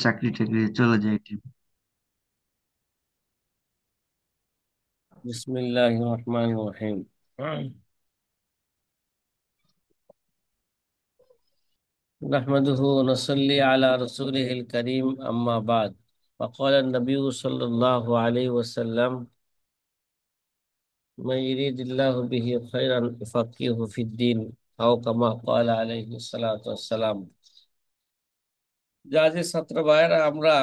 চাকরি টাকরি চলে যায় টিম। বিসমিল্লাহির রহমানির রহিম। নাহমাদুহু ওয়া নুসাল্লি আলা রাসূলিহিল কারীম, আম্মা বাদ। فقال النبي صلى الله عليه وسلم: من يريد الله به خيرا يفقهه في الدين أو كما قال عليه الصلاة والسلام। জাহাজের ছাত্র ভাইয়েরা, আমরা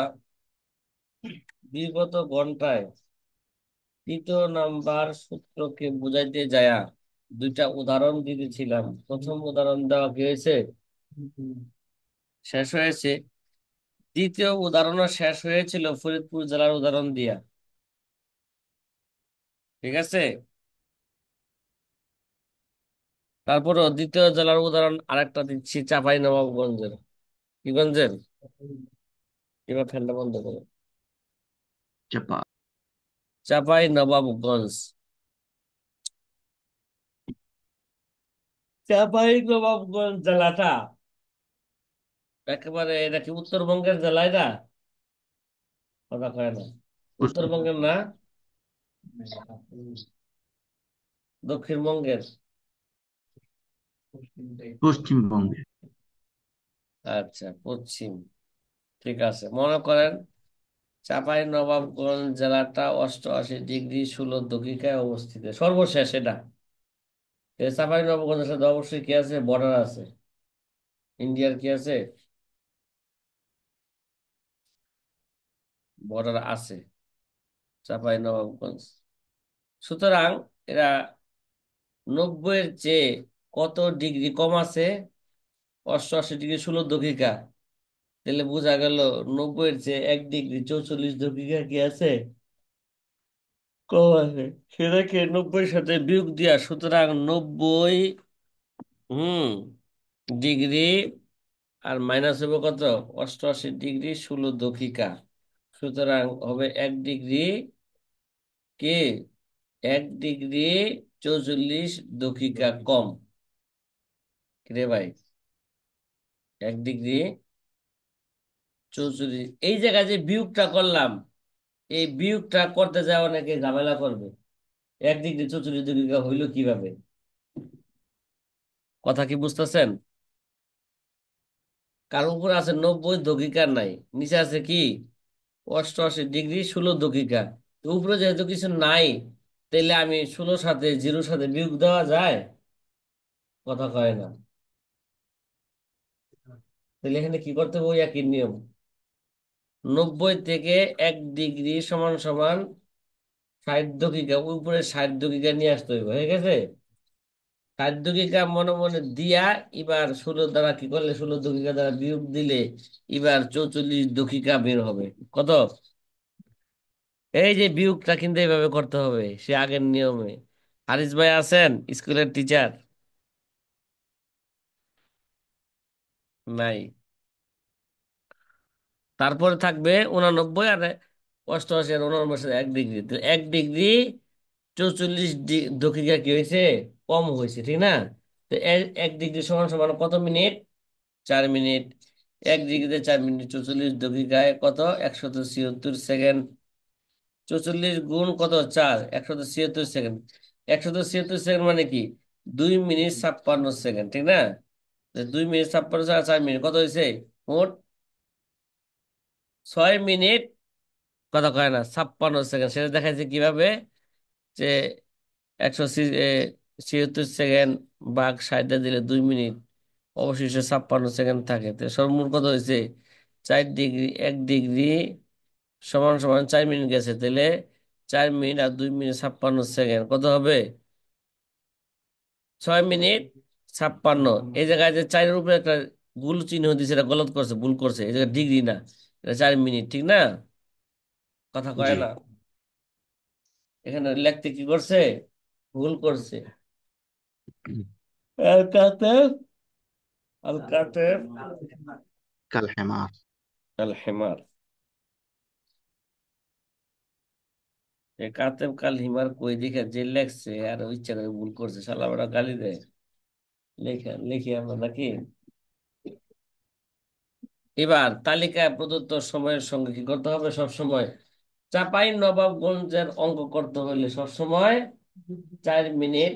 বিগত ঘন্টায় তৃতীয় নাম্বার সূত্রকে বুঝাইতে যায়া দুইটা উদাহরণ দিতেছিলাম। প্রথম উদাহরণ দেওয়া কি হয়েছে? শেষ হয়েছে। দ্বিতীয় উদাহরণও শেষ হয়েছিল ফরিদপুর জেলার উদাহরণ দিয়া। ঠিক আছে, তারপরও দ্বিতীয় জেলার উদাহরণ আরেকটা দিচ্ছি, চাঁপাই নবাবগঞ্জের। কি গঞ্জের? এবার ফ্যানটা বন্ধ করো। চাপা। চাঁপাই নবাবগঞ্জ। চাঁপাই নবাবগঞ্জ জেলাটা একেবারে, এটা কি উত্তরবঙ্গের জেলায় না? কথা কয় না। উত্তরবঙ্গের না, দক্ষিণবঙ্গের। পশ্চিমবঙ্গে। আচ্ছা, পশ্চিম। ঠিক আছে, মনে করেন চাঁপাই নবাবগঞ্জ জেলাটা 88°16' অবস্থিত, সর্বশেষ এটা। চাঁপাই নবাবগঞ্জের সাথে অবশ্যই কি আছে? বর্ডার আছে। ইন্ডিয়ার কি আছে? বর্ডার আছে চাঁপাই নবাবগঞ্জ। সুতরাং এরা 90-এর চেয়ে কত ডিগ্রি কম আছে? 88°16'। তাহলে বোঝা গেল 90-এর চেয়ে 1°44' কি আছে? কম আছে। সেটাকে 90-এর সাথে বিয়োগ দিয়া, সুতরাং 90 ডিগ্রি আর মাইনাস হবে কত? 88°16'। সুতরাং হবে 1°44' কম। রে ভাই, 1°44। এই জায়গায় যে বিয়োগটা করলাম, এই বিয়োগটা করতে যায় অনেকে ঝামেলা করবে। 1°44' হইলো কিভাবে? কথা কি বুঝতেছেন? কার উপর আছে 90°, নাই। নিচে আছে কি? 88°16'। তো উপরে যেহেতু কিছু নাই, তাইলে আমি 16 সাথে 0 সাথে বিয়োগ দেওয়া যায়? কথা কয় না। তাহলে এখানে কি করতে হবে? ওই একই নিয়ম। 90 থেকে 1° সমান সমান 60°, উপরে 60° নিয়ে আসতে হবে। হয়ে গেছে? 60° মনে মনে দিয়া, এবার 16 দ্বারা কি করলে, 16° দ্বারা বিয়োগ দিলে এবার 44° বের হবে। কত? এই যে বিয়োগটা কিন্তু এইভাবে করতে হবে, সে আগের নিয়মে। হারিস ভাই আছেন? স্কুলের টিচার নাই। তারপরে থাকবে 89 আর 88 আর 89 1°। তো 1° 44 কি হয়েছে? কম হয়েছে, ঠিক না? তো 1° সমান সমান কত মিনিট? 4 মিনিট। 1°তে 4 মিনিট, 44°, কত? 176 সেকেন্ড। 44 গুণ কত? 4, 176 সেকেন্ড। 176 সেকেন্ড মানে কি? 2 মিনিট 56 সেকেন্ড, ঠিক না? 2 মিনিট 56 আর 4 মিনিট কত হয়েছে? মোট 6 মিনিট। কথা কয় না, 56 সেকেন্ড। সেটা দেখাচ্ছে কিভাবে? যে 176 সেকেন্ড ভাগ 60 দিলে 2 মিনিট, অবশেষে 56 সেকেন্ড থাকে। তো সর্বমোট কত হয়েছে? 4 ডিগ্রি, 1° সমান সমান 4 মিনিট গেছে। তাহলে 4 মিনিট আর 2 মিনিট 56 সেকেন্ড কত হবে? 6 মিনিট 56। এই জায়গায় যে 4-এর উপরে একটা গুল চিহ্ন দিয়েছে, এটা গলত করছে, ভুল করছে। এই জায়গায় ডিগ্রি না, এটা 4 মিনিট, ঠিক না? কথা কয় জি। না। এখানে লিখতে কি করছে? ভুল করছে। আল কাতেব, আল কাতেব কাল হেমার। আল হিমার। এ কাতেব কাল হিমার কই দেখে যে লেখছে, আর ও ইচ্ছা করে ভুল করছে, শালা বড় গালি দেয়। লেখা লিখি আমরা নাকি? এবার তালিকায় প্রদত্ত সময়ের সঙ্গে কি করতে হবে সব সময়, চাপাই নবাবগঞ্জের অঙ্ক করতে হলে সব সময় 4 মিনিট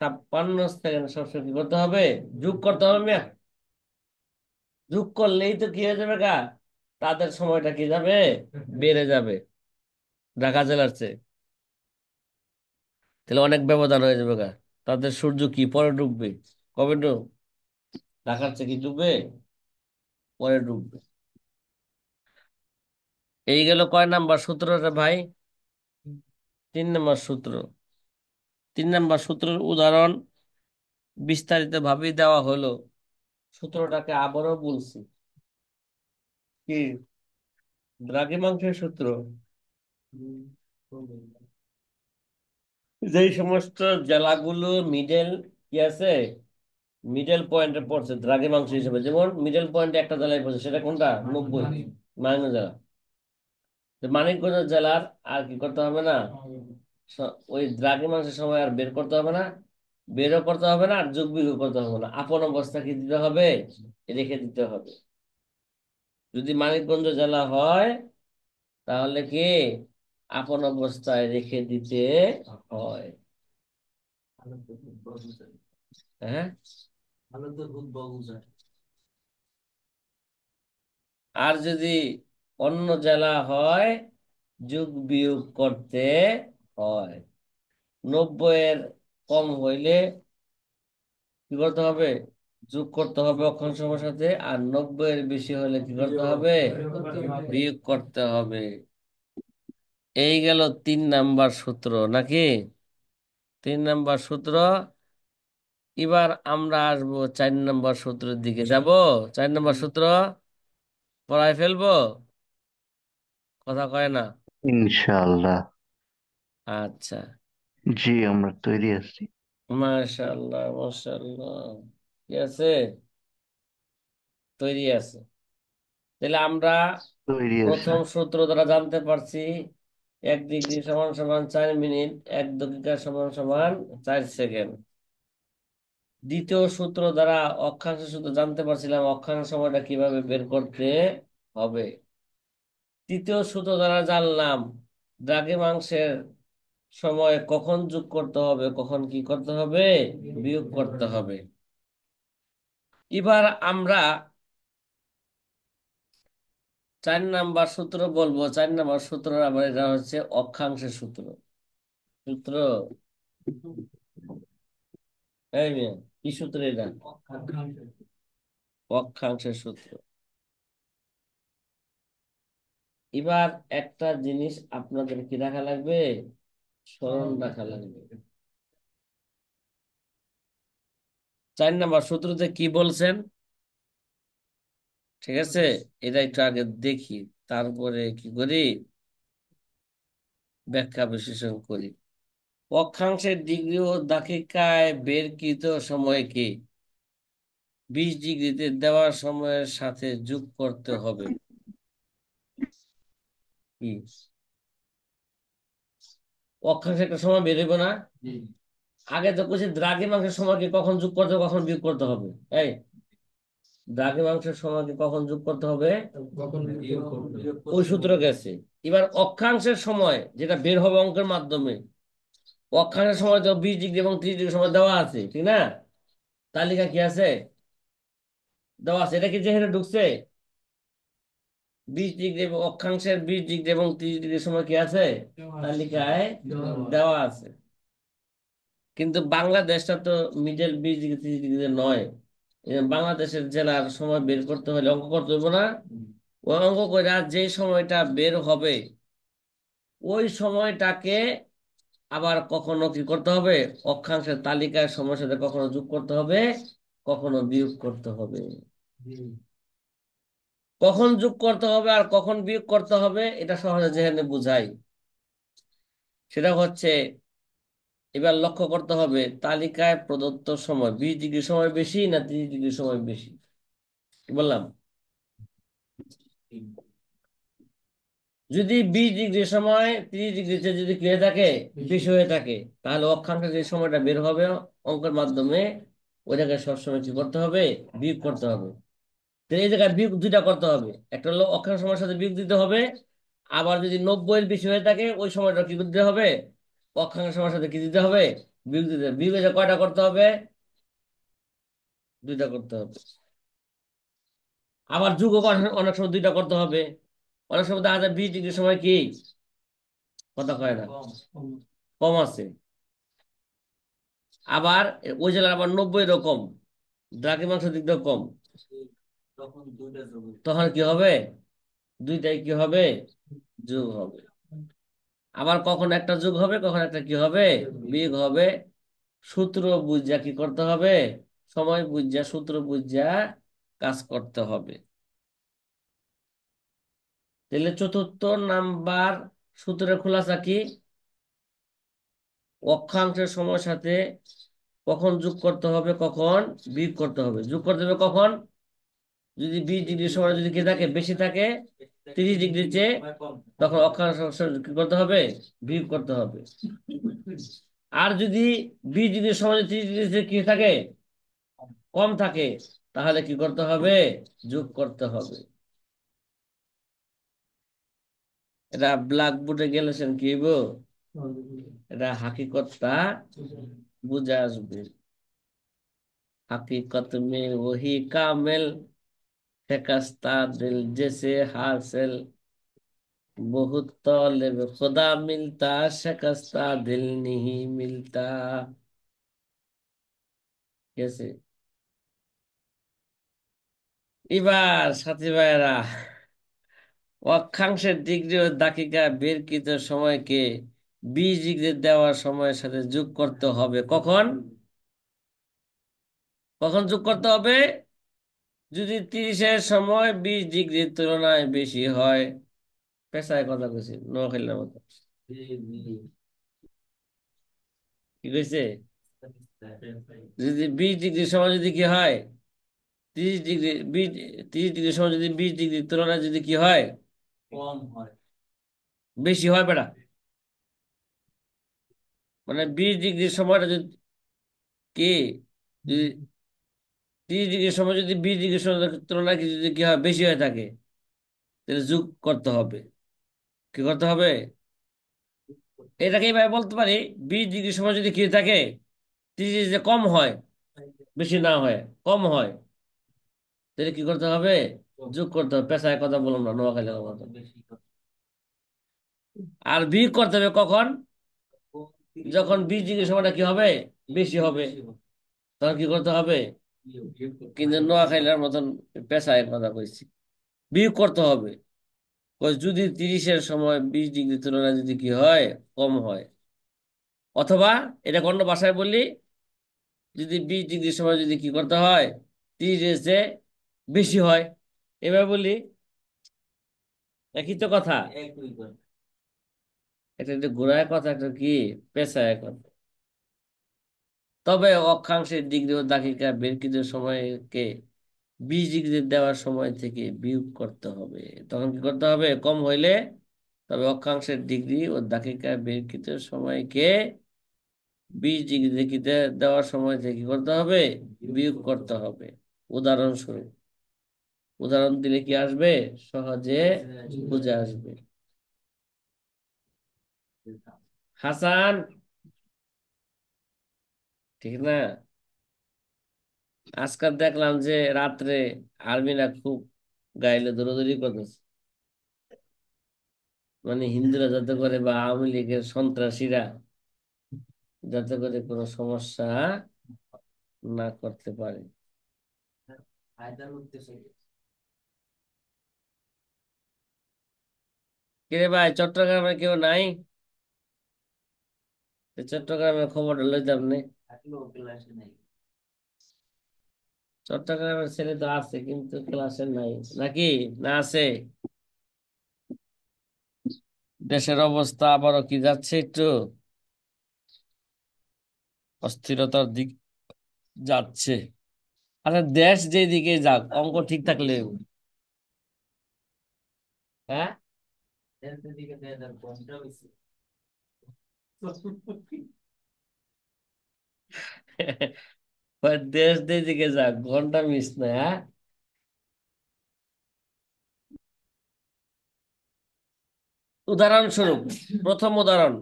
56 সেকেন্ড সবসময় কি করতে হবে, যোগ করতে হবে মিয়া। যোগ করলেই তো কি হয়ে যাবে গা, তাদের সময়টা কি যাবে, বেড়ে যাবে ঢাকা জেলার চেয়ে। তাহলে অনেক ব্যবধান হয়ে যাবে গা। তাদের সূর্য কি পরে ডুববে, কবে ডুব, ঢাকার চেয়ে কি ডুববে, পরে ডুববে। এই গেল কয় নাম্বার সূত্রটা ভাই, 3 নম্বর সূত্র। 3 নম্বর সূত্রের উদাহরণ বিস্তারিত ভাবে দেওয়া হলো, সূত্রটাকে আবারও বলছি, কি দ্রাঘিমাংশের সূত্র। যেই সমস্ত জেলাগুলো মিডল কি আছে, মিডল পয়েন্টে পড়ছে দ্রাঘিমাংশ হিসেবে, যেমন মিডল পয়েন্টে একটা জেলায় পড়ছে, সেটা কোনটা, 90, মানিকগঞ্জ জেলা। তো মানিকগঞ্জ জেলার আর কি করতে হবে না, ওই দ্রাঘিমাংশের সময় আর বের করতে হবে না, বেরও করতে হবে না, আর যোগ বিয়োগ করতে হবে না, আপন অবস্থা কি দিতে হবে, রেখে দিতে হবে। যদি মানিকগঞ্জ জেলা হয় তাহলে কি আপন অবস্থায় রেখে দিতে হয়। হ্যাঁ, আর যদি অন্য জেলা হয় যোগ বিয়োগ করতে হয়। 90-এর কম হইলে কি করতে হবে, যোগ করতে হবে অক্ষাংশ সময়ের সাথে, আর 90-এর বেশি হলে কি করতে হবে, বিয়োগ করতে হবে। এই গেল 3 নাম্বার সূত্র নাকি, 3 নাম্বার সূত্র। এবার আমরা আসবো 4 নম্বর সূত্রের দিকে যাব। 4 নম্বর সূত্র পড়ায় ফেলবো, কথা কয় না। ইনশাআল্লাহ। আচ্ছা, জি, আমরা তৈরি আছি। মাশাআল্লাহ মাশাআল্লাহ, কি আছে, তৈরি আছে। তাহলে আমরা তৈরি আছে। প্রথম সূত্র দ্বারা জানতে পারছি 1 ডিগ্রি সমান সমান 4 মিনিট, 1 দাকিকা সমান সমান 4 সেকেন্ড। দ্বিতীয় সূত্র দ্বারা অক্ষাংশ সূত্র জানতে পারছিলাম অক্ষাংশ সময়টা কিভাবে বের করতে হবে। তৃতীয় সূত্র দ্বারা জানলাম দ্রাঘিমাংশের সময় কখন যোগ করতে হবে, কখন কি করতে হবে, বিয়োগ করতে হবে। এবার আমরা 4 নাম্বার সূত্র বলবো। 4 নাম্বার সূত্র আবার এটা হচ্ছে অক্ষাংশের সূত্র। সূত্র, এই মেয়ে, কি সূত্র এটা, অক্ষাংশের সূত্র। এবার একটা জিনিস আপনাদের কি রাখা লাগবে, স্মরণ রাখা লাগবে। 4 নাম্বার সূত্রতে কি বলছেন, ঠিক আছে, এটা একটু আগে দেখি, তারপরে কি করি, ব্যাখ্যা বিশ্লেষণ করি। অক্ষাংশের ডিগ্রি ও দাকিকায় বেরকৃত সময়কে 20 ডিগ্রিতে দেওয়া সময়ের সাথে যোগ করতে হবে। কি, অক্ষাংশের একটা সময় বের হইব না, আগে তো বলছি দ্রাঘিমাংশের সময়কে কখন যোগ করতে হবে, কখন বিয়োগ করতে হবে। এই দ্রাঘিমাংশের সময়কে কখন যোগ করতে হবে, ওই সূত্র গেছে। এবার অক্ষাংশের সময় যেটা বের হবে অঙ্কের মাধ্যমে, অক্ষাংশের সময় তো 20 ডিগ্রি এবং 30 ডিগ্রি সময় দেওয়া আছে, ঠিক না, তালিকা কি আছে, দেওয়া আছে, এটা কি যেখানে ঢুকছে, 20 ডিগ্রি এবং অক্ষাংশের 20 ডিগ্রি এবং 30 ডিগ্রি সময় কি আছে, তালিকায় দেওয়া আছে। কিন্তু বাংলাদেশটা তো মিডল 20 ডিগ্রি 30 ডিগ্রিতে নয়। বাংলাদেশের জেলার সময় বের করতে হলে অঙ্ক করতে হইব না, ওই অঙ্ক করে যে সময়টা বের হবে ওই সময়টাকে আবার কখনো কি করতে হবে, অক্ষাংশের তালিকায় সময়ের সাথে কখনো যোগ করতে হবে, কখনো বিয়োগ করতে হবে। কখন যোগ করতে হবে আর কখন বিয়োগ করতে হবে এটা সহজে যেখানে বুঝাই, সেটা হচ্ছে, এবার লক্ষ্য করতে হবে তালিকায় প্রদত্ত সময় 20 ডিগ্রি সময় বেশি না 30 ডিগ্রি সময় বেশি। কি বললাম, যদি 20 ডিগ্রি সময় 30 ডিগ্রিতে যদি কি হয়ে থাকে, বেশি হয়ে থাকে, তাহলে অক্ষাংশের যে সময়টা বের হবে অঙ্কের মাধ্যমে ওইটাকে সবসময় কি করতে হবে, বিয়োগ করতে হবে। তাহলে এই জায়গায় বিয়োগ দুইটা করতে হবে, একটা হলো অক্ষাংশ সময়ের সাথে বিয়োগ দিতে হবে, আবার যদি 90-এর বেশি হয়ে থাকে ওই সময়টা কি দিতে হবে, অক্ষাংশ সময়ের সাথে কি দিতে হবে, বিয়োগ দিতে হবে। বিয়োগ এটা কয়টা করতে হবে, দুইটা করতে হবে। আবার যোগও অনেক সময় দুইটা করতে হবে। অনেক সময় দেখা যায় 20 ডিগ্রির সময় কি কথা কয় না, কম আছে। আবার ওই জায়গায় আবার 90 এরকম দ্রাঘিমাংশ দিক দিয়ে কম, তখন কি হবে, দুইটাই কি হবে, যোগ হবে। আবার কখন একটা যোগ হবে, কখন একটা কি হবে, বিয়োগ হবে। সূত্র বুঝা কি করতে হবে, সময় বুঝা সূত্র বুঝা কাজ করতে হবে। তাহলে চতুর্থ নাম্বার সূত্রের খোলাসা কি, অক্ষাংশের সময়ের সাথে কখন যোগ করতে হবে, কখন বিয়োগ করতে হবে। যোগ করতে হবে কখন, যদি 20 ডিগ্রির সময় যদি কি থাকে, বেশি থাকে 30 ডিগ্রির চেয়ে, তখন অক্ষাংশ কি করতে হবে, বিয়োগ করতে হবে। আর যদি 20 ডিগ্রির সময় 30 ডিগ্রির চেয়ে কি থাকে, কম থাকে, তাহলে কি করতে হবে, যোগ করতে হবে। এটা ব্ল্যাকবোর্ডে গেলেছেন কি হইব, এটা হাকিকতটা বুঝে আসবে। हकीकत में वही कामिल शिकस्ता दिल जैसे हासिल बहुत तौलिब खुदा मिलता शिकस्ता दिल नहीं मिलता। कैसे, এবার সাথী ভাইয়েরা, অক্ষাংশের ডিগ্রি ও দাকিকা বেরকৃত সময়কে 20 ডিগ্রি দেওয়ার সময়ের সাথে যোগ করতে হবে কখন, কখন যোগ করতে হবে, যদি 30-এর সময় 20 ডিগ্রির তুলনায় বেশি হয়। পেশায় কথা কইছি, নোয়াখালীর মতো। কি কইছে, যদি 20 ডিগ্রির সময় যদি কি হয়, 30 ডিগ্রি 30 ডিগ্রির সময় যদি 20 ডিগ্রির তুলনায় যদি কি হয়, বেশি হয় বেটা, মানে 20 ডিগ্রির সময়টা যদি কি, যদি 30 ডিগ্রির সময় যদি 20 ডিগ্রির সময় তুলনায় কি যদি কি হয়, বেশি হয়ে থাকে, তাহলে যোগ করতে হবে। কি করতে হবে, এটাকে এইভাবে বলতে পারি, 20 ডিগ্রির সময় যদি কি থাকে, 30 ডিগ্রি কম হয়, বেশি না হয়, কম হয়, তাহলে কি করতে হবে, যোগ করতে হবে। পেশায় কথা বললাম না, নোয়াখালীর মতো। আর বিয়োগ করতে হবে কখন, যখন 20 ডিগ্রি সময়টা কি হবে, বেশি হবে, তখন কি করতে হবে, কিন্তু নোয়াখালীর মতন পেশায় কথা কইছি, বিয়োগ করতে হবে। যদি 30-এর সময় 20 ডিগ্রি তুলনায় যদি কি হয়, কম হয়, অথবা এটা অন্য ভাষায় বললি, যদি 20 ডিগ্রির সময় যদি কি করতে হয়, 30-এর চেয়ে বেশি হয়, এবার বলি, একই তো কথা। এটা একটা ঘোরায় কথা, একটা কি পেশায় কথা। তবে অক্ষাংশের ডিগ্রি ও দাগিকা বেরকৃত সময়কে 20 ডিগ্রি দেওয়ার সময় থেকে বিয়োগ করতে হবে। তখন কি করতে হবে, কম হইলে, তবে অক্ষাংশের ডিগ্রি ও দাগিকা বেরকৃত সময়কে 20 ডিগ্রি দেওয়ার সময় থেকে কি করতে হবে, বিয়োগ করতে হবে। উদাহরণস্বরূপ, উদাহরণ দিলে কি আসবে, সহজে বুঝে আসবে। হাসান, ঠিক না, আজকাল দেখলাম যে রাত্রে আর্মিরা খুব গাইলে দৌড়াদৌড়ি করতেছে, মানে হিন্দুরা যাতে করে বা আওয়ামী লীগের সন্ত্রাসীরা যাতে করে কোনো সমস্যা না করতে পারে। কিরে ভাই, চট্টগ্রামে কেউ নাই? চট্টগ্রামের খবরটা লইতাম নে। চট্টগ্রামের ছেলে তো আছে কিন্তু ক্লাসে নাই, নাকি, না আছে? দেশের অবস্থা আবারও কি যাচ্ছে একটু অস্থিরতার দিক যাচ্ছে। আচ্ছা, দেশ যেদিকে যাক, অঙ্ক ঠিক থাকলে, হ্যাঁ, দেশ যেদিকে যাক ঘন্টা মিস না, হ্যাঁ। উদাহরণস্বরূপ, প্রথম উদাহরণ,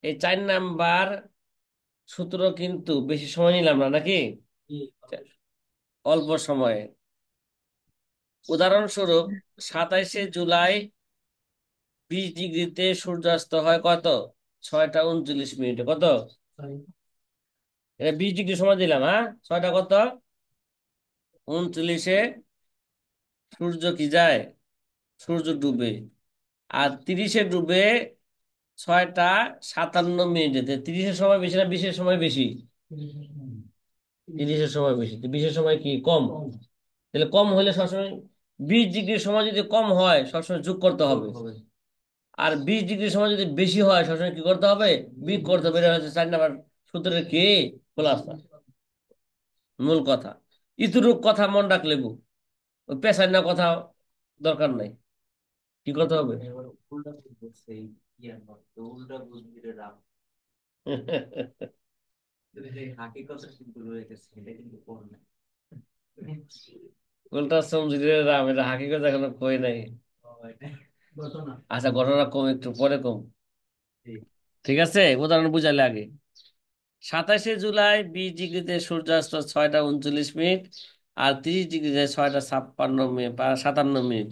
এই 4 নাম্বার সূত্র কিন্তু বেশি সময় নিলাম না নাকি, অল্প সময়ে। উদাহরণস্বরূপ, 27শে জুলাই 20 ডিগ্রিতে সূর্যাস্ত হয় কত? 6টা 39 মিনিটে। কত? এটা 20 ডিগ্রি সময় দিলাম, হ্যাঁ। 6টা কত? 39-এ সূর্য কি যায়? সূর্য ডুবে। আর 30-এ ডুবে 6টা 57 মিনিটে। 30-এর সময় বেশি না 20-এর সময় বেশি? 30-এর সময় বেশি। 20-এর সময় কি কম? তাহলে কম হলে সবসময় 20 ডিগ্রির সময় যদি কম হয় সবসময় যোগ করতে হবে। আর 20 ডিগ্রির সময় যদি বেশি হয় সবসময় কি করতে হবে? বিয়োগ করতে হবে। এটা হচ্ছে 4 নাম্বার সূত্রের কি খোলাসা, মূল কথা। ইতুরূপ কথা মন রাখলে ওই পেশার না কথা দরকার নাই। কি করতে হবে? উল্টা সমঝিরে রাম, এটা হাকিকত এখনো কই নাই। আচ্ছা, ঘটনা কম, একটু পরে কম। ঠিক আছে, উদাহরণ বুঝালে আগে। 27শে জুলাই 20 ডিগ্রিতে সূর্যাস্ত 6টা 39 মিনিট, আর 30 ডিগ্রিতে 6টা 57 মিনিট।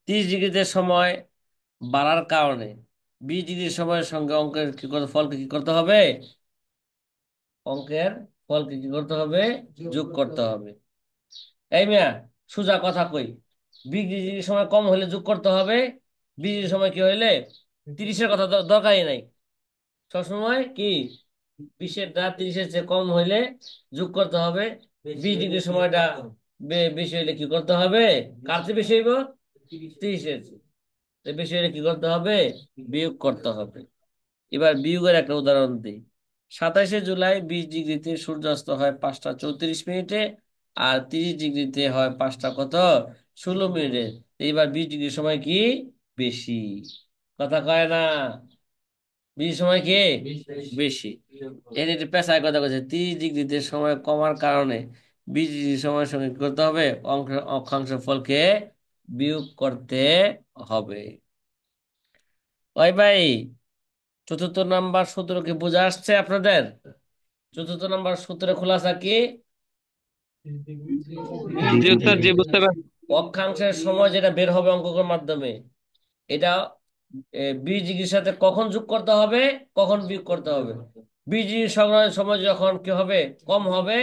30 ডিগ্রিতে সময় বাড়ার কারণে 20 ডিগ্রি সময়ের সঙ্গে অঙ্কের কি করতে ফলকে কি করতে হবে? অঙ্কের ফলকে কি করতে হবে? যোগ করতে হবে। এই মিয়া, সোজা কথা কই, 20 ডিগ্রি সময় কম হলে যোগ করতে হবে, 20 ডিগ্রি সময় কি হইলে 30-এর কথা দরকারই নাই। সবসময় কি 20-এর 30-এর চেয়ে কম হইলে যোগ করতে হবে। 20 ডিগ্রি সময়টা বেশি হইলে কি করতে হবে? কার চেয়ে বেশি হইব? 30-এর চেয়ে। তো বেশি হইলে কি করতে হবে? বিয়োগ করতে হবে। এবার বিয়োগের একটা উদাহরণ দিই। 27শে জুলাই 20 ডিগ্রিতে সূর্যাস্ত হয় 5টা 34 মিনিটে, আর 30 ডিগ্রিতে হয় 5টা কত 16 মিনিটে। এইবার 20 ডিগ্রি সময় কি বেশি? কথা কয় না। 20 সময় কি বেশি? এর একটু পেশায় কথা বলছে, 30 ডিগ্রিতে সময় কমার কারণে 20 ডিগ্রি সময়ের সঙ্গে কি করতে হবে? অক্ষাংশ ফলকে বিয়োগ করতে হবে। ওই ভাই, 4র্থ নাম্বার সূত্র কি বোঝা আসছে আপনাদের? 4র্থ নাম্বার সূত্রের খোলাসা কি? জি উস্তাদ, জি বুঝতে পারছি। অক্ষাংশের সময় যেটা বের হবে অঙ্কের মাধ্যমে, এটা 20 ডিগ্রির সাথে কখন যোগ করতে হবে, কখন বিয়োগ করতে হবে? 20 ডিগ্রি সময় যখন কি হবে? কম হবে,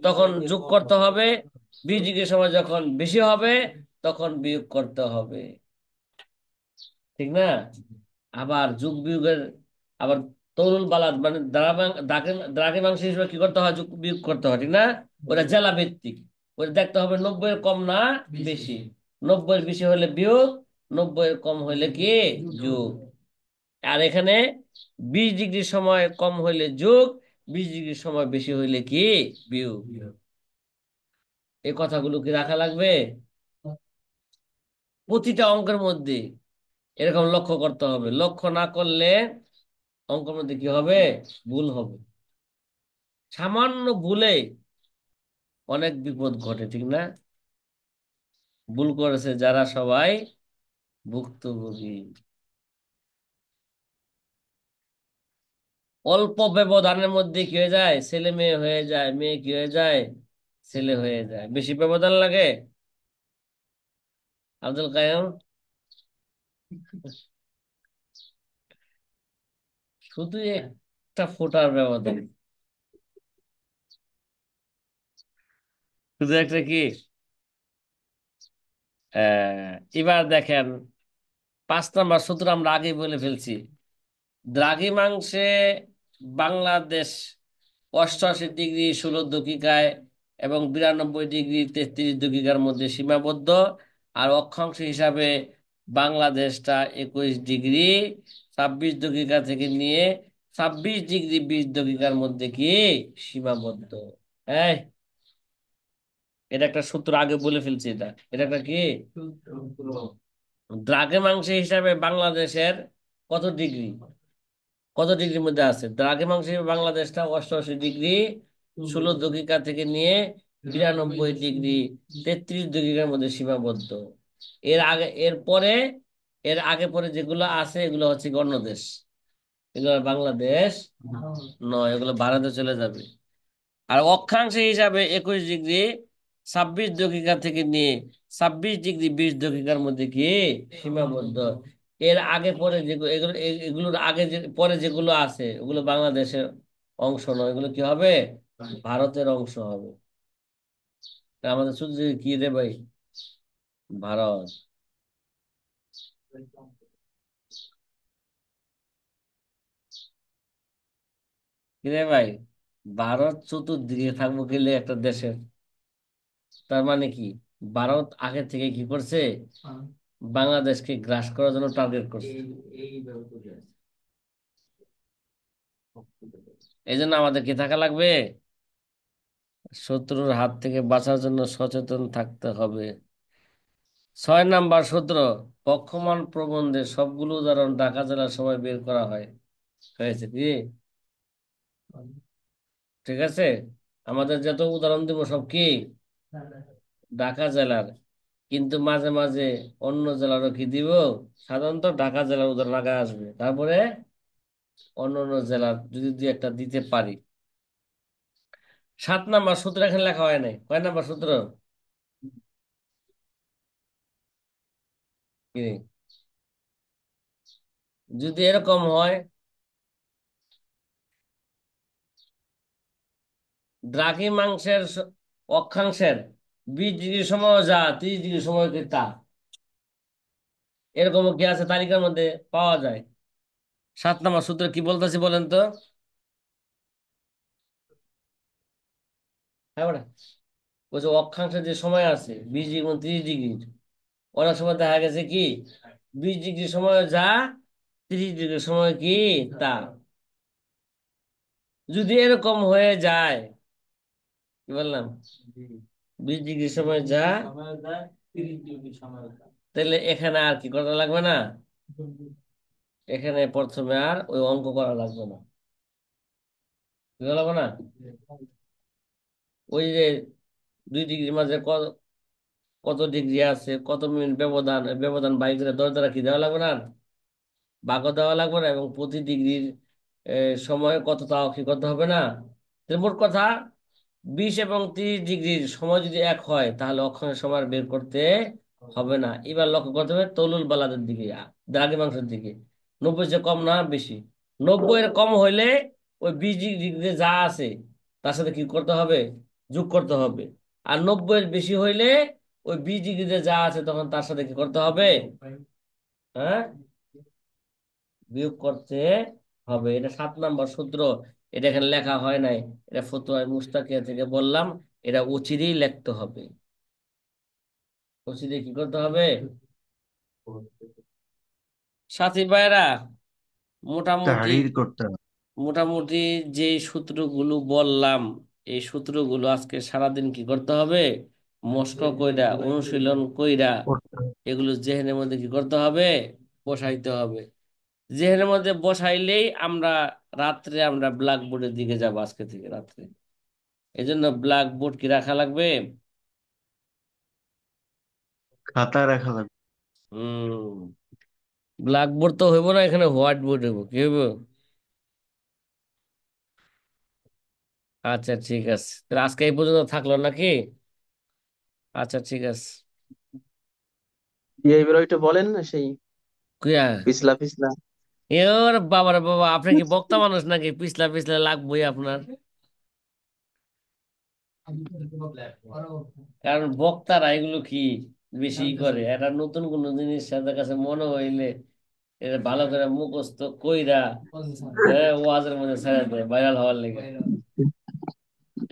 তখন যোগ করতে হবে। 20 ডিগ্রি সময় যখন বেশি হবে তখন বিয়োগ করতে হবে। ঠিক না? আবার যোগ বিয়োগের আবার তরুল বালাদ মানে দ্রাঘিমাংশ হিসেবে কি করতে হয়? যোগ বিয়োগ করতে হয়, ঠিক না? ওটা জেলা ভিত্তিক। ওটা দেখতে হবে 90-এর কম না বেশি। 90-এর বেশি হলে বিয়োগ, 90-এর কম হইলে কি যোগ। আর এখানে 20 ডিগ্রি সময় কম হইলে যোগ, 20 ডিগ্রি সময় বেশি হইলে কি বিয়োগ। এই কথাগুলো কি রাখা লাগবে প্রতিটা অঙ্কের মধ্যে। এরকম লক্ষ্য করতে হবে। লক্ষ্য না করলে অঙ্কের মধ্যে কি হবে? ভুল হবে। সামান্য ভুলে অনেক বিপদ ঘটে, ঠিক না? ভুল করেছে যারা সবাই ভুক্তভোগী। অল্প ব্যবধানের মধ্যে কি হয়ে যায়? ছেলে মেয়ে হয়ে যায়, মেয়ে কি হয়ে যায়? ছেলে হয়ে যায়। বেশি ব্যবধান লাগে? আব্দুল কাইম, শুধু একটা ফোটার ব্যবধান, শুধু একটা কি এবার দেখেন, 5 নাম্বার সূত্র আমরা আগে বলে ফেলছি। দ্রাঘিমাংশে বাংলাদেশ 88 ডিগ্রি 16 দাকিকায় এবং 92 ডিগ্রি 33 দাকিকার মধ্যে সীমাবদ্ধ। আর অক্ষাংশ হিসাবে বাংলাদেশটা 21 ডিগ্রি 26 দাকিকা থেকে নিয়ে 26 ডিগ্রি 20 দাকিকার মধ্যে কি সীমাবদ্ধ। হ্যাঁ, এটা একটা সূত্র আগে বলে ফেলছি। এটা এটা একটা কি দ্রাঘিমাংশ হিসাবে বাংলাদেশের কত ডিগ্রি, কত ডিগ্রির মধ্যে আছে? দ্রাঘিমাংশ হিসেবে বাংলাদেশটা 88 ডিগ্রি 16 দাকিকা থেকে নিয়ে 92 ডিগ্রি 33 দাকিকার মধ্যে সীমাবদ্ধ। এর আগে এর পরে এর আগে পরে যেগুলো আছে এগুলো হচ্ছে কি অন্য দেশ, এগুলো বাংলাদেশ নয়, এগুলো ভারতে চলে যাবে। আর অক্ষাংশ হিসাবে 21°26' থেকে নিয়ে 26°20' মধ্যে কি সীমাবদ্ধ। এর আগে পরে যেগুলো এগুলো এগুলোর আগে যে পরে যেগুলো আছে ওগুলো বাংলাদেশের অংশ নয়, এগুলো কি হবে, ভারতের অংশ হবে। তা আমাদের শুধু কি রে ভাই, ভারত। কি রে ভাই, ভারত চতুর্দিকে থাকবো গেলে একটা দেশের, তার মানে কি ভারত আগে থেকে কি করছে, বাংলাদেশকে গ্রাস করার জন্য টার্গেট করছে। এই জন্য আমাদের কি থাকা লাগবে, শত্রুর হাত থেকে বাঁচার জন্য সচেতন থাকতে হবে। 6 নাম্বার সূত্র, পক্ষমান প্রবন্ধে সবগুলো উদাহরণ ঢাকা জেলার সময় বের করা হয়েছে কি, ঠিক আছে। আমাদের যত উদাহরণ দিব সব কি ঢাকা জেলার, কিন্তু মাঝে মাঝে অন্য জেলারও কি দিব, সাধারণত ঢাকা জেলার উদাহরণ আগে আসবে, তারপরে অন্য অন্য জেলার যদি দুই একটা দিতে পারি। 7 নাম্বার সূত্র এখানে লেখা হয় নাই, কয় নাম্বার সূত্র, কি যদি এরকম হয়, অক্ষাংশের 20° সময় যা, 30° সময় কি তা, এরকম কি আছে তালিকার মধ্যে পাওয়া যায়। 7 নাম্বার সূত্র কি বলতেছি বলেন তো। হ্যাঁ বেটা, বলছে অক্ষাংশের যে সময় আছে 20° এবং 30°, অনেক সময় দেখা গেছে কি 20° সময় যা, 30° সময় কি তা। যদি এরকম হয়ে যায়, কি বললাম, 20° সময় যা, তাহলে এখানে আর কি করা লাগবে না, এখানে প্রথমে আর ওই অঙ্ক করা লাগবে না, কি করা লাগবে না, ওই যে 2 ডিগ্রির মাঝে কত কত ডিগ্রি আছে, কত মিনিট ব্যবধান, ওই ব্যবধান বাইক দর দ্বারা কি দেওয়া লাগবে না, ভাগও দেওয়া লাগবে না, এবং প্রতি ডিগ্রির সময় কত তাও কি করতে হবে না। তো মোট কথা 20 এবং 30 ডিগ্রির সময় যদি এক হয় তাহলে অক্ষাংশের সময় আর বের করতে হবে না। এবার লক্ষ্য করতে হবে তলুল বালাদের দিকে, দ্রাঘিমাংশের দিকে। 90 চেয়ে কম না বেশি, 90-এর কম হইলে ওই 20 ডিগ্রিতে যা আছে তার সাথে কি করতে হবে, যোগ করতে হবে। আর 90-এর বেশি হইলে ওই 20 ডিগ্রিতে যা আছে তখন তার সাথে কি করতে হবে, হ্যাঁ, বিয়োগ করতে হবে। এটা 7 নাম্বার সূত্র, এটা এখানে লেখা হয় নাই, এটা ফতোয়া মুস্তাকিয়া থেকে বললাম, এটা উচিতই লিখতে হবে, উচিতই কি করতে হবে। সাথী ভাইরা, মোটামুটি তাহরির করতে হবে। মোটামুটি যে সূত্রগুলো বললাম, এই সূত্রগুলো আজকে সারাদিন কি করতে হবে, মস্ক কইরা অনুশীলন কইরা করতে হবে। এগুলো জেহেনের মধ্যে কি করতে হবে, বসাইতে হবে। জেহেনের মধ্যে বসাইলেই আমরা রাত্রে আমরা ব্ল্যাকবোর্ডের দিকে যাব আজকে থেকে রাত্রে। এই জন্য ব্ল্যাকবোর্ড কি রাখা লাগবে, খাতা রাখা লাগবে। হম, ব্ল্যাকবোর্ড তো হইব না, এখানে হোয়াইট বোর্ড হইব, কি হইব। আচ্ছা ঠিক আছে, তাহলে আজকে এই পর্যন্ত থাকলো নাকি। আচ্ছা ঠিক আছে। এইবার ওইটা বলেন না, সেই কুয়া, পিছলা পিছলা। এর বাবারে বাবা, আপনি কি বক্তা মানুষ নাকি, পিছলা পিছলা লাগবেই আপনার, কারণ বক্তারা এগুলো কি বেশি করে, এটা নতুন কোন জিনিস তাদের কাছে মনে হইলে এটা ভালো করে মুখস্থ কইরা, হ্যাঁ, ওয়াজের মধ্যে ছেড়ে দেয় ভাইরাল হওয়ার লেগে।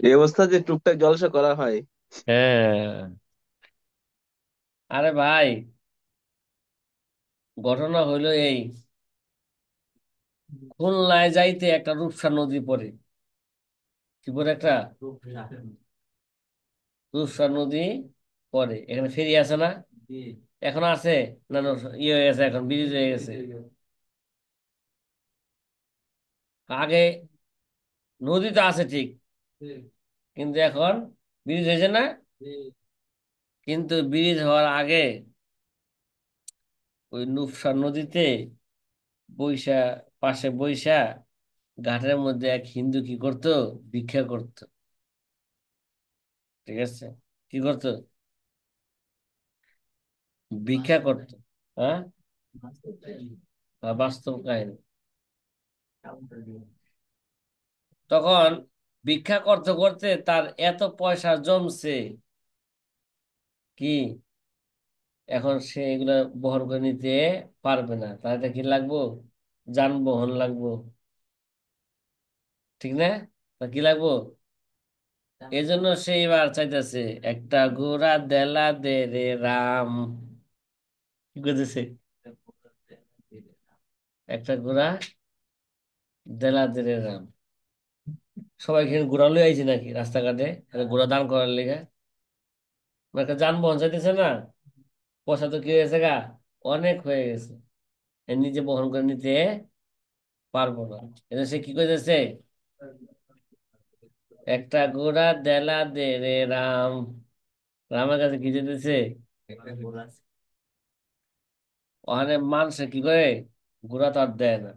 এই অবস্থা যে টুকটাক জলসা করা হয়। হ্যাঁ, আরে ভাই, ঘটনা হইলো এই, খুলনায় যাইতে একটা রূপসা নদী পড়ে, কি পরে একটা রূপসা নদী পড়ে, এখানে ফেরি আছে না, এখন আছে না, না, ইয়ে হয়ে গেছে, এখন ব্রিজ হয়ে গেছে। আগে নদী তো আছে ঠিক, কিন্তু এখন ব্রিজ হয়েছে না। কিন্তু ব্রিজ হওয়ার আগে ওই নুফসা নদীতে বৈশা পাশে বৈশা ঘাটের মধ্যে এক হিন্দু কি করতো, ভিক্ষা করতো। ঠিক আছে, কি করতো, ভিক্ষা করতো। হ্যাঁ, বাস্তব কাহিনী। তখন ভিক্ষা করতে করতে তার এত পয়সা জমছে কি, এখন সে এগুলা বহন করে নিতে পারবে না, তাহলে কি লাগবো, যানবাহন লাগবো। ঠিক না? তা কি লাগবো, এই জন্য সে এবার চাইতেছে একটা ঘোড়া দেলা দে রে রাম। কি করতেছে, একটা ঘোড়া দেলা দে রে রাম। সবাই এখানে ঘোড়া লই আইছে নাকি রাস্তাঘাটে, একটা ঘোড়া দান করার লেগে? একটা যানবাহন চাইতেছে না, পয়সা তো কি হয়েছে গা, অনেক হয়ে গেছে, এ নিজে বহন করে নিতে পারবো না। এটা সে কি করতেছে, একটা ঘোড়া দেলা দে রে রাম। রামের কাছে কি যেতেছে, ওখানে মানুষে কি করে, ঘোড়া তো আর দেয় না,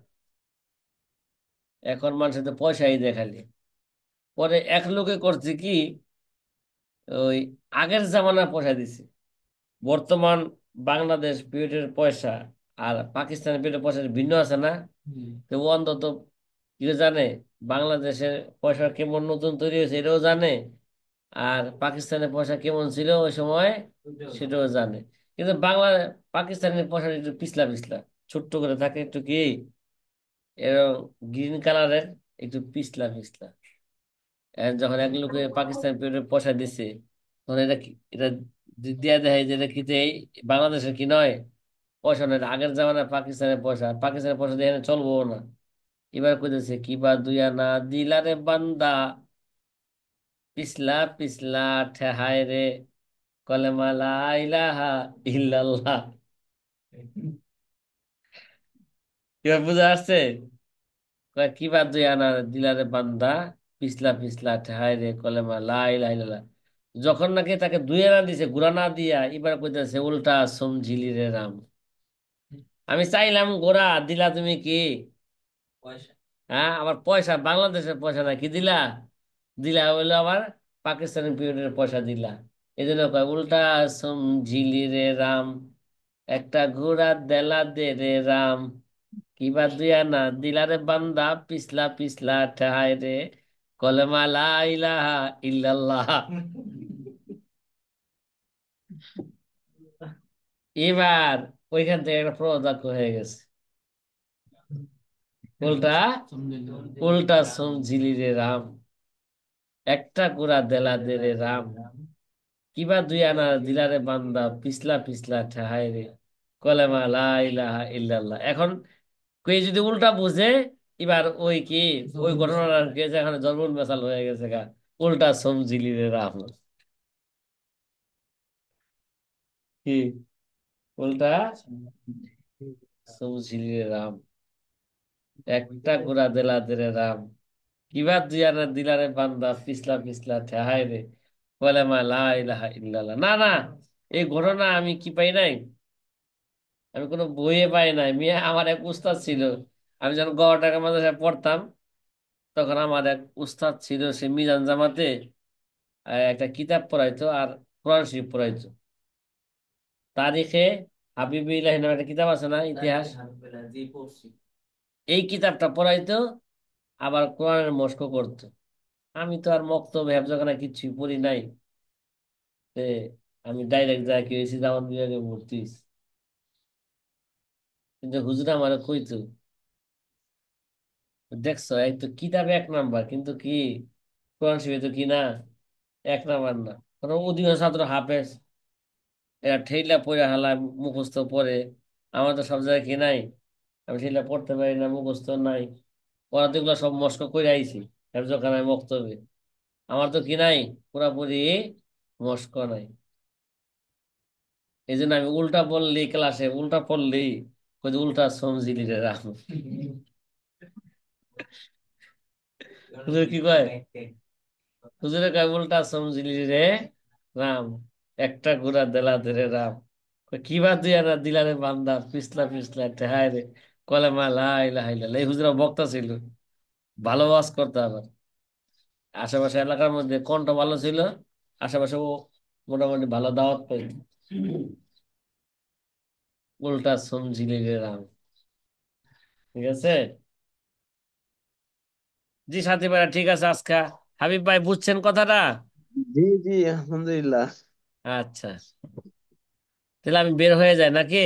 এখন মানুষের তো পয়সাই দেয় খালি। পরে এক লোকে করছে কি, ওই আগের জামানার পয়সা দিছে। বর্তমান বাংলাদেশ পিরিয়ডের পয়সা আর পাকিস্তানের পিরিয়ডের পয়সা ভিন্ন আছে না? তো ও অন্তত কি জানে, বাংলাদেশের পয়সা কেমন নতুন তৈরি হয়েছে এটাও জানে, আর পাকিস্তানের পয়সা কেমন ছিল ওই সময় সেটাও জানে। কিন্তু পাকিস্তানের পয়সা একটু পিছলা পিছলা, ছোট্ট করে থাকে একটু কি, এরকম গ্রিন কালারের, একটু পিছলা পিছলা। যখন এক লোকে পাকিস্তান পিরিয়ডের পয়সা দিছে, তখন এটা এটা দিয়া দেখে যে এটা কিন্তু এই বাংলাদেশের কি নয়, পয়সা নয়, এটা আগের জামানায় পাকিস্তানের পয়সা, পাকিস্তানের পয়সা দিয়ে এখানে চলবো না। এবার কইতেছে কি বা দুই আনা দিলারে বান্দা, পিছলা পিছলা ঠেহায় রে, কলেমা লা ইলাহা ইল্লাল্লাহ। এবার বুঝা আসছে, কয় কি বা দুই আনা দিলারে বান্দা, পিছলা পিছলা ঠেহায় রে, কলেমা লা ইলাহা ইল্লাল্লাহ। যখন নাকি তাকে দুই আনা দিছে ঘুরা না দিয়া, এবার কইতেছে উল্টা সমঝিলি রে রাম। আমি চাইলাম গোরা, দিলা তুমি কি, হ্যাঁ আমার পয়সা বাংলাদেশের পয়সা না, কি দিলা, দিলা হইলো আবার পাকিস্তানি পিরিয়ডের পয়সা দিলা। এই জন্য কয় উল্টা সমঝিলি রে রাম, একটা ঘোড়া দেলা দে রে রাম, কিবা দুই আনা দিলা রে বান্দা, পিছলা পিছলা ঠায় রে, কলেমা লা ইলাহা ইল্লাল্লাহ। এবার ওইখান থেকে একটা প্রদাক্ষ হয়ে গেছে, উল্টা উল্টা সমঝিলি রে রাম, একটা ঘোড়া দেলা দে রে রাম, কিবা দুই আনা দিলারে বান্দা, পিছলা পিছলা ঠাহাই রে, কলেমা লা ইলাহা ইল্লাল্লাহ। এখন কেউ যদি উল্টা বুঝে, এবার ওই কি, ওই ঘটনার কে যেখানে জন্মন মেশাল হয়ে গেছে গা, উল্টা সমঝিলি রে রাম। কি, উল্টা সমঝিলি রে রাম, একটা ঘোড়া দেলা দে রে রাম, কিবা দুই আনা দিলারে বান্দা, পিছলা পিছলা ঠাহাই রে, কলেমা লা ইলাহা ইল্লাল্লাহ। না না, এই ঘটনা আমি কি পাই নাই, আমি কোনো বইয়ে পাই নাই মিয়া, আমার এক উস্তাদ ছিল। আমি যখন গড় মাদ্রাসায় পড়তাম, তখন আমার এক উস্তাদ ছিল, সে মিজান জামাতে একটা কিতাব পড়াইতো আর কোরআন শরীফ পড়াইতো। তারিখে হাবিবিল্লাহ নামে একটা কিতাব আছে না, ইতিহাস, এই কিতাবটা পড়াইতো, আবার কোরআনের মস্ক করতো। আমি তো আর মক্তব হেফজখানা কিছুই পড়ি নাই, তে আমি ডাইরেক্ট যা কি হয়েছি, জামান বিভাগে ভর্তি হইছি। কিন্তু হুজুর আমার কইতো, দেখছো এই তো কিতাবে এক নাম্বার, কিন্তু কি কোরআন শরীফে তো কি না, এক নাম্বার না। কারণ অধিকাংশ ছাত্র হাফেজ, এরা ঠেইলা পড়ে হালায়, মুখস্থ পড়ে। আমার তো সব জায়গায় কি নাই, আমি ঠেইলা পড়তে পারি না, মুখস্থ নাই। ওরা তো এগুলো সব মস্ক করে আইছি হেফজখানায় মক্তবে, আমার তো কি নাই, পুরাপুরি মস্ক নাই। এই জন্য আমি উল্টা পড়লি ক্লাসে, উল্টা পড়লি উল্টা সমঝিলি রে রাম। হুজুর কি কয়, হুজুরে কয় উল্টা সমঝিলি রে রাম, একটা ঘোড়া দেলা দে রে রাম। কই, কি বাদ দিয়া না দিলারে বান্দা পিছলা পিছলা একটা, হায় রে কলেমা লা ইলাহা ইল্লাল্লাহ। এই হুজুরা বক্তা ছিল, ভালো ওয়াজ করতে আবার। আশেপাশে এলাকার মধ্যে কোনটা ভালো ছিল, আশেপাশে ও মোটামুটি ভালো দাওয়াত পাইত। উল্টা শুনছিলি রে রাম। ঠিক আছে। জি সাথী ভাইরা, ঠিক আছে আজকা। হাবিব ভাই বুঝছেন কথাটা? জি জি, আলহামদুলিল্লাহ। আচ্ছা, তাহলে আমি বের হয়ে যাই নাকি?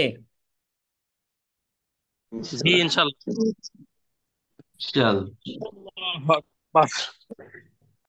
জি ইনশাল্লাহ। ইনশাল্লাহ। চল। আল্লাহু আকবার।